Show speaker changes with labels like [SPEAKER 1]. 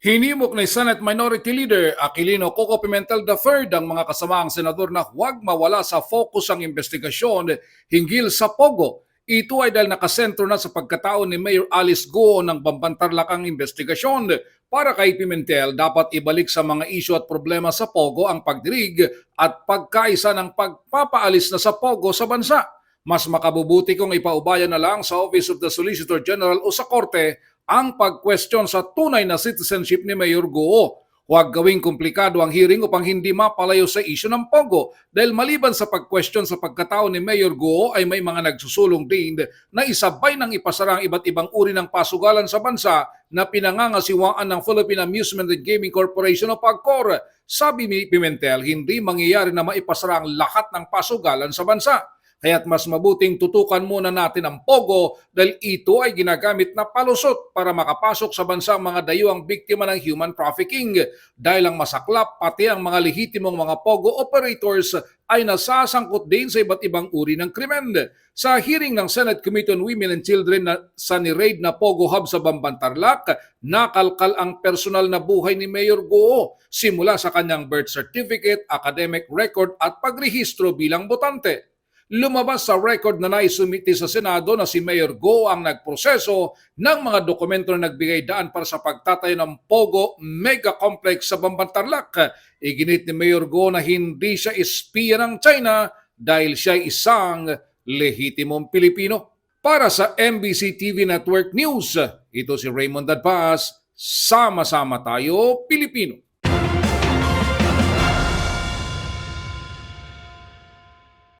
[SPEAKER 1] Hinimok ni Senate Minority Leader Aquilino Coco Pimentel III ang mga kasamaang senador na huwag mawala sa focus ang investigasyon hinggil sa Pogo. Ito ay dahil nakasentro na sa pagkatao ni Mayor Alice Guo ng Bambantarlakang investigasyon. Para kay Pimentel, dapat ibalik sa mga isyu at problema sa Pogo ang pagdirig at pagkaisa ng pagpapaalis na sa Pogo sa bansa. Mas makabubuti kung ipaubaya na lang sa Office of the Solicitor General o sa Korte ang pag-question sa tunay na citizenship ni Mayor Guo. Huwag gawing komplikado ang hearing upang hindi mapalayo sa isyu ng Pogo dahil maliban sa pag-question sa pagkatao ni Mayor Guo ay may mga nagsusulong din na isabay ng ipasara ang iba't ibang uri ng pasugalan sa bansa na pinangangasiwaan ng Philippine Amusement and Gaming Corporation o PAGCOR. Sabi ni Pimentel, hindi mangyayari na maipasara ang lahat ng pasugalan sa bansa. Kaya't mas mabuting tutukan muna natin ang Pogo dahil ito ay ginagamit na palusot para makapasok sa bansa ang mga dayuhang biktima ng human trafficking. Dahil ang masaklap pati ang mga lehitimong mga Pogo operators ay nasasangkot din sa iba't ibang uri ng krimen. Sa hearing ng Senate Committee on Women and Children sa ni-raid na Pogo Hub sa Bambantarlac, nakalkal ang personal na buhay ni Mayor Guo simula sa kanyang birth certificate, academic record at pagrehistro bilang botante. Lumabas sa record na naisumiti sa Senado na si Mayor Guo ang nagproseso ng mga dokumento na nagbigay daan para sa pagtatayo ng Pogo Mega Complex sa Bambantarlac. Iginit ni Mayor Guo na hindi siya espiya ng China dahil siya isang lehitimong Pilipino. Para sa MBC TV Network News, ito si Raymond Dadpaz, sama-sama tayo Pilipino.